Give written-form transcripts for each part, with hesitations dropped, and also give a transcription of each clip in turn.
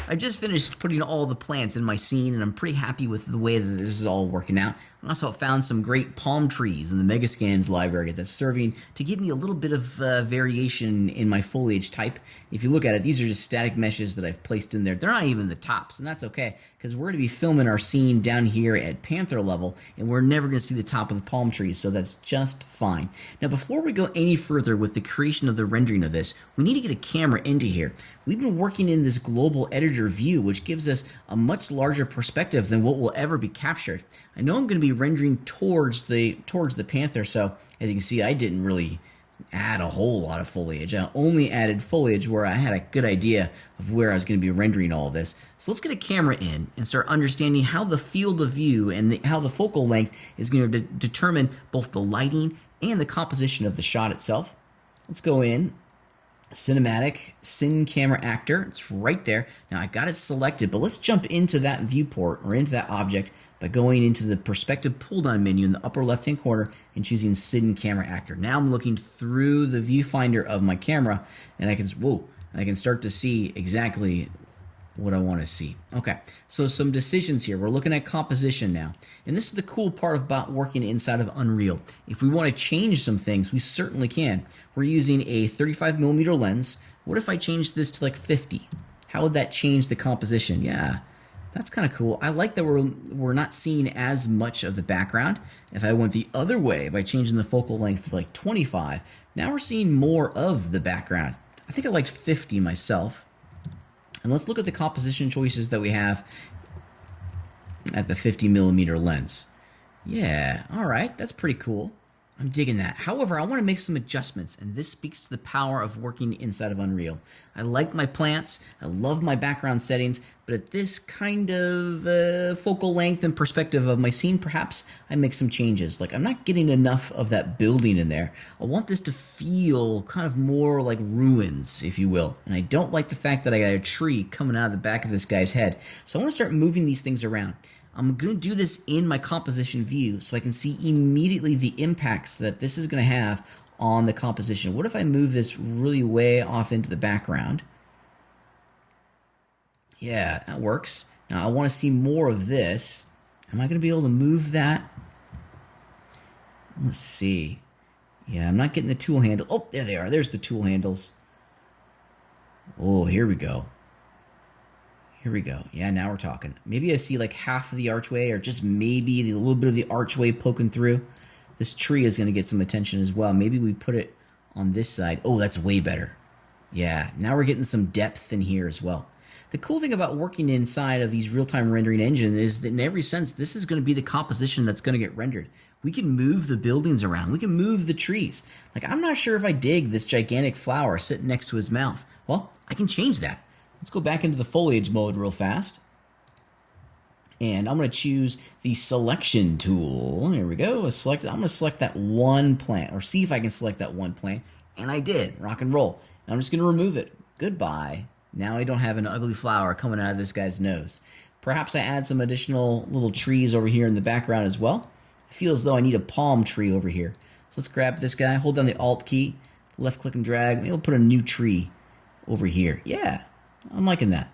I just finished putting all the plants in my scene, and I'm pretty happy with the way that this is all working out. I also found some great palm trees in the Megascans library that's serving to give me a little bit of variation in my foliage type. If you look at it, these are just static meshes that I've placed in there. They're not even the tops, and that's okay, because we're going to be filming our scene down here at Panther level, and we're never going to see the top of the palm trees, so that's just fine. Now, before we go any further with the creation of the rendering of this, we need to get a camera into here. We've been working in this global editor view, which gives us a much larger perspective than what will ever be captured. I know I'm going to be rendering towards the Panther, so as you can see, I didn't really add a whole lot of foliage. I only added foliage where I had a good idea of where I was going to be rendering all of this. So let's get a camera in and start understanding how the field of view and how the focal length is going to determine both the lighting and the composition of the shot itself. Let's go in. Cinematic, Cin Camera Actor, it's right there. Now I got it selected, but let's jump into that viewport or into that object by going into the perspective pull down menu in the upper left hand corner and choosing Cin Camera Actor. Now I'm looking through the viewfinder of my camera and I can start to see exactly what I want to see. Okay, so some decisions here. We're looking at composition now. And this is the cool part about working inside of Unreal. If we want to change some things, we certainly can. We're using a 35mm lens. What if I change this to like 50? How would that change the composition? Yeah, that's kind of cool. I like that we're not seeing as much of the background. If I went the other way by changing the focal length to like 25, now we're seeing more of the background. I think I liked 50 myself. And let's look at the composition choices that we have at the 50mm lens. Yeah, all right, that's pretty cool. I'm digging that. However, I want to make some adjustments, and this speaks to the power of working inside of Unreal. I like my plants, I love my background settings, but at this kind of focal length and perspective of my scene, perhaps I make some changes. Like, I'm not getting enough of that building in there. I want this to feel kind of more like ruins, if you will. And I don't like the fact that I got a tree coming out of the back of this guy's head. So I want to start moving these things around. I'm going to do this in my composition view so I can see immediately the impacts that this is going to have on the composition. What if I move this really way off into the background? Yeah, that works. Now I want to see more of this. Am I going to be able to move that? Let's see. Yeah, I'm not getting the tool handle. Oh, there they are. There's the tool handles. Oh, here we go. Here we go. Yeah, now we're talking. Maybe I see like half of the archway or just maybe a little bit of the archway poking through. This tree is going to get some attention as well. Maybe we put it on this side. Oh, that's way better. Yeah, now we're getting some depth in here as well. The cool thing about working inside of these real-time rendering engine is that in every sense, this is going to be the composition that's going to get rendered. We can move the buildings around. We can move the trees. Like, I'm not sure if I dig this gigantic flower sitting next to his mouth. Well, I can change that. Let's go back into the foliage mode real fast. And I'm going to choose the selection tool. Here we go. I'm going to select that one plant, or see if I can select that one plant. And I did. Rock and roll. And I'm just going to remove it. Goodbye. Now I don't have an ugly flower coming out of this guy's nose. Perhaps I add some additional little trees over here in the background as well. I feel as though I need a palm tree over here. So let's grab this guy, hold down the Alt key, left click and drag. Maybe we'll put a new tree over here. Yeah, I'm liking that.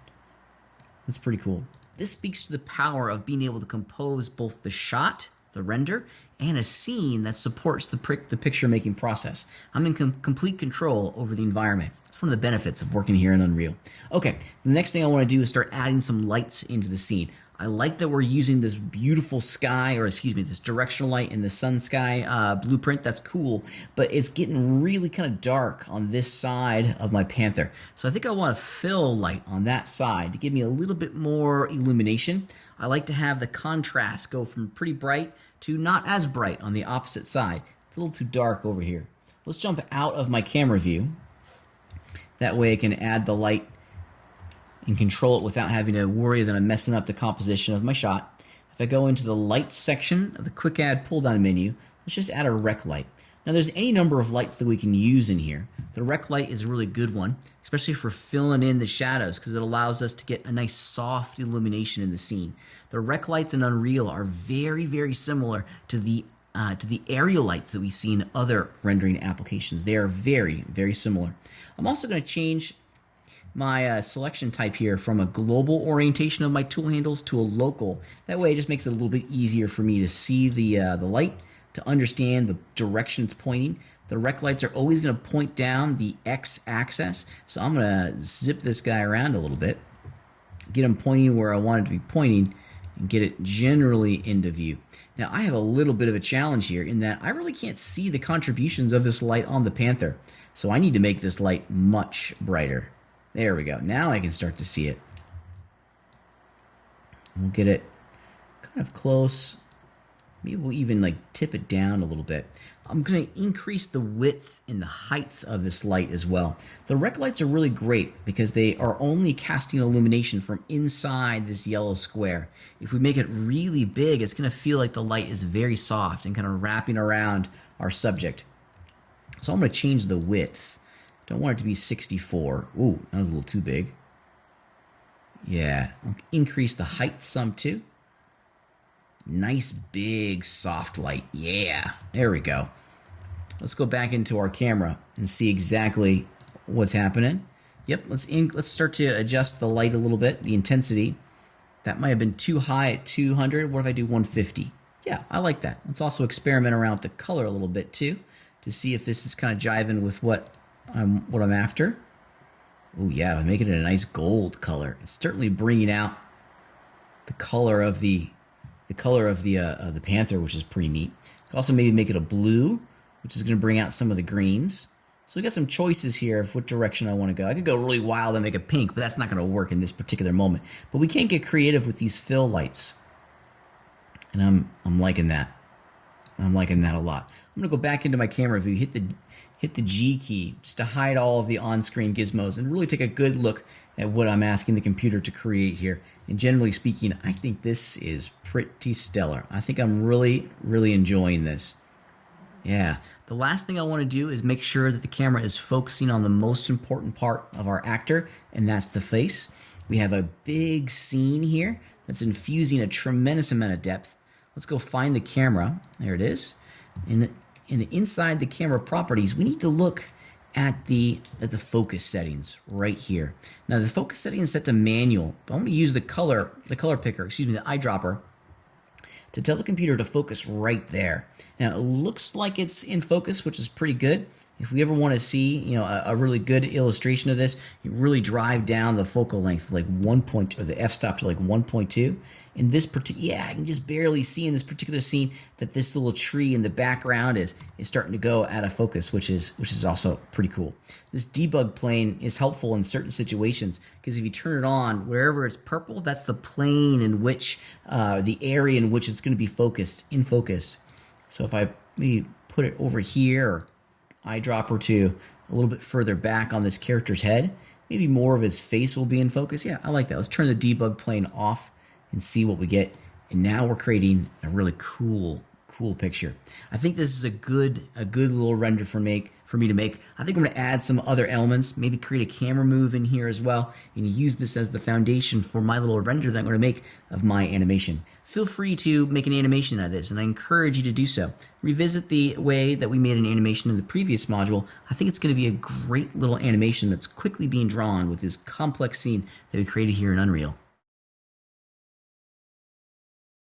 That's pretty cool. This speaks to the power of being able to compose both the shot, the render, and a scene that supports the picture making process. I'm in complete control over the environment. That's one of the benefits of working here in Unreal. Okay, the next thing I want to do is start adding some lights into the scene. I like that we're using this beautiful sky, or excuse me, this directional light in the sun sky blueprint. That's cool, but it's getting really kind of dark on this side of my Panther. So I think I want a fill light on that side to give me a little bit more illumination. I like to have the contrast go from pretty bright to not as bright on the opposite side. It's a little too dark over here. Let's jump out of my camera view. That way I can add the light and control it without having to worry that I'm messing up the composition of my shot. If I go into the lights section of the quick add pull down menu, let's just add a rec light. Now there's any number of lights that we can use in here. The rec light is a really good one, especially for filling in the shadows because it allows us to get a nice soft illumination in the scene. The rec lights in Unreal are very, very similar to the aerial lights that we see in other rendering applications. They are very, very similar. I'm also going to change my selection type here from a global orientation of my tool handles to a local. That way it just makes it a little bit easier for me to see the light, to understand the direction it's pointing. The rec lights are always going to point down the x-axis, so I'm going to zip this guy around a little bit, get him pointing where I want it to be pointing, and get it generally into view. Now I have a little bit of a challenge here in that I really can't see the contributions of this light on the Panther, so I need to make this light much brighter. There we go. Now I can start to see it. We'll get it kind of close. Maybe we'll even like tip it down a little bit. I'm going to increase the width and the height of this light as well. The rec lights are really great because they are only casting illumination from inside this yellow square. If we make it really big, it's going to feel like the light is very soft and kind of wrapping around our subject. So I'm going to change the width. Don't want it to be 64. Ooh, that was a little too big. Yeah, I'll increase the height some too. Nice big soft light. Yeah, there we go. Let's go back into our camera and see exactly what's happening. Yep, let's start to adjust the light a little bit, the intensity. That might have been too high at 200. What if I do 150? Yeah, I like that. Let's also experiment around with the color a little bit too to see if this is kind of jiving with what I'm after. Oh yeah, I'm making it a nice gold color. It's certainly bringing out the color of the Panther, which is pretty neat. Also maybe make it a blue, which is going to bring out some of the greens. So we got some choices here of what direction I want to go. I could go really wild and make it pink, but that's not going to work in this particular moment. But we can get creative with these fill lights. And I'm liking that. I'm liking that a lot. I'm going to go back into my camera view, hit the G key just to hide all of the on-screen gizmos and really take a good look at what I'm asking the computer to create here. And generally speaking, I think this is pretty stellar. I think I'm really, really enjoying this. Yeah. The last thing I want to do is make sure that the camera is focusing on the most important part of our actor, and that's the face. We have a big scene here that's infusing a tremendous amount of depth. Let's go find the camera. There it is. And inside the camera properties, we need to look at the focus settings right here. Now the focus setting is set to manual, but I'm going to use the color picker, the eyedropper, to tell the computer to focus right there. Now it looks like it's in focus, which is pretty good. If we ever want to see, a really good illustration of this, you really drive down the focal length like 1 point, or the f-stop to like 1.2. In this particular, I can just barely see in this particular scene that this little tree in the background is starting to go out of focus, which is also pretty cool. This debug plane is helpful in certain situations because if you turn it on, wherever it's purple, that's the plane in which, the area in which it's going to be in focus. So if I maybe put it over here, or eyedropper to a little bit further back on this character's head, maybe more of his face will be in focus. Yeah, I like that. Let's turn the debug plane off and see what we get. And now we're creating a really cool picture. I think this is a good little render for me to make. I think I'm going to add some other elements, maybe create a camera move in here as well, and use this as the foundation for my little render that I'm going to make of my animation. Feel free to make an animation out of this, and I encourage you to do so. Revisit the way that we made an animation in the previous module. I think it's going to be a great little animation that's quickly being drawn with this complex scene that we created here in Unreal.